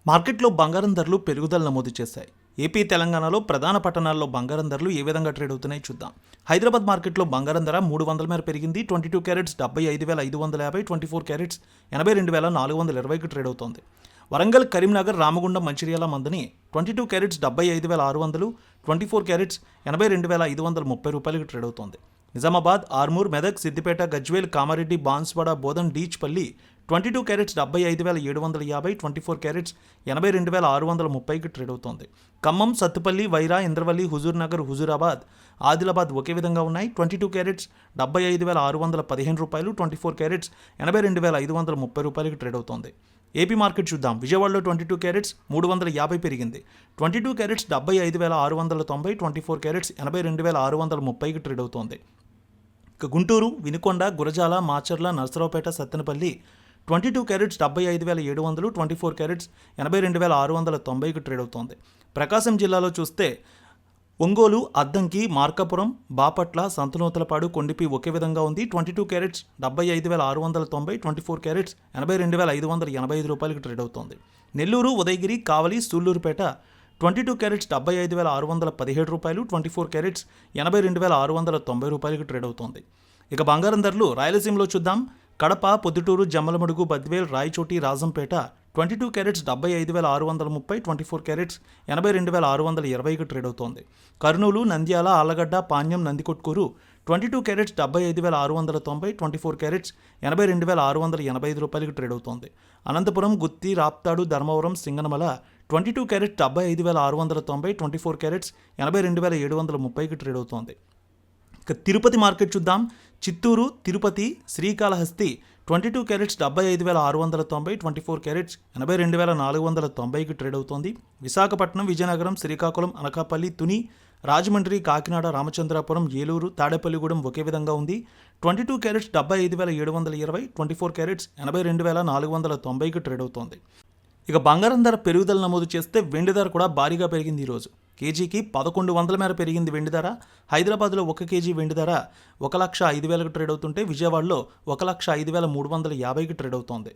మార్కెట్లో బంగారం ధరలు పెరుగుదల నమోదు చేశాయి. ఏపీ, తెలంగాణలో ప్రధాన పట్టణాల్లో బంగారం ధరలు ఏ విధంగా ట్రేడ్ అవుతున్నాయి చూద్దాం. హైదరాబాద్ మార్కెట్లో బంగారం ధర 300 మేర పెరిగింది. 22 క్యారెట్స్ 75,550, 24 క్యారెట్స్ 82,420కి ట్రేడ్ అవుతోంది. వరంగల్, కరీంనగర్, రామగుండం, మంచిర్యాల మందని 22 క్యారెట్స్ 75,600, 24 క్యారెట్స్ 82,530 రూపాయలకి ట్రేడ్ అవుతోంది. నిజామాబాద్, ఆర్మూర్, మెదక్, సిద్దిపేట, గజ్వేల్, కామారెడ్డి, బాన్స్వాడ, బోధన్, డీచ్పల్లి 22 క్యారెట్స్ 75,750, 24 క్యారెట్స్ 82,630కి ట్రేడ్ అవుతోంది. ఖమ్మం, సత్తుపల్లి, వైరా, ఇంద్రవల్లి, హుజూర్ నగర్, హుజూరాబాద్, ఆదిలాబాద్ ఒకే విధంగా ఉన్నాయి. 22 క్యారెట్స్ 75,615 రూపాయలు, 24 క్యారెట్స్ 82,530 రూపాయలకి ట్రేడ్ అవుతోంది. ఏపీ మార్కెట్ చూద్దాం. విజయవాడలో 22 క్యారెట్స్ 350 పెరిగింది. 22 క్యారెట్స్ 75,690, 24 క్యారెట్స్ 82,630కి ట్రేడ్ అవుతోంది. ఇక గుంటూరు, వినుకొండ, గురజాల, మాచర్ల, నర్సరావుపేట, సత్తెనపల్లి 22 క్యారెట్స్ 75,700, 24 క్యారెట్స్ 82,690కి ట్రేడ్ అవుతోంది. ప్రకాశం జిల్లాలో చూస్తే ఒంగోలు, అద్దంకి, మార్కాపురం, బాపట్ల, సంతనూతలపాడు, కొండిపి ఒకే విధంగా ఉంది. 22 క్యారెట్స్ 75,690, 24 క్యారెట్స్ 82,585 రూపాయలకి ట్రేడ్ అవుతోంది. నెల్లూరు, ఉదయగిరి, కావలి, సూళ్లూరుపేట 22 క్యారెట్స్ 75,617 రూపాయలు, 24 క్యారెట్స్ 82,690 రూపాయలకి ట్రేడ్ అవుతోంది. ఇక బంగారం ధరలు రాయలసీమలో చూద్దాం. కడప, పొద్దుటూరు, జమ్మలమడుగు, బద్వేల్, రాయచోటి, రాజంపేట 22 క్యారెట్స్ 75,630, 24 క్యారెట్స్ 82,620కి ట్రేడ్ అవుతోంది. కర్నూలు, నంద్యాల, ఆళ్లగడ్డ, పాణ్యం, నందికొట్కూరు 22 క్యారెట్స్ 75,690, 24 క్యారెట్స్ 82,685 రూపాయలకి ట్రేడ్ అవుతోంది. అనంతపురం, గుత్తి, రాప్తాడు, ధర్మవరం, సింగనమల 22 క్యారెట్స్ 75,690, 24 క్యారెట్స్ 82,730కి ట్రేడ్ అవుతోంది. ఇక తిరుపతి మార్కెట్ చూద్దాం. చిత్తూరు, తిరుపతి, శ్రీకాళహస్తి 22 క్యారెట్స్ 75,690, 24 క్యారెట్స్ 82,490కి ట్రేడ్ అవుతోంది. విశాఖపట్నం, విజయనగరం, శ్రీకాకుళం, అనకాపల్లి, తుని, రాజమండ్రి, కాకినాడ, రామచంద్రాపురం, ఏలూరు, తాడేపల్లిగూడెం ఒకే విధంగా ఉంది. 22 క్యారెట్స్ 75,720, 24 క్యారెట్స్ 82,490కి ట్రేడ్ అవుతోంది. ఇక బంగారం ధర పెరుగుదల నమోదు చేస్తే వెండి ధర కూడా భారీగా పెరిగింది. ఈరోజు కేజీకి 1,100 మేర పెరిగింది వెండి ధర. హైదరాబాద్లో 1 కేజీ వెండి ధర 1,05,000కి ట్రేడ్ అవుతుంటే విజయవాడలో 1,05,350కి ట్రేడ్ అవుతోంది.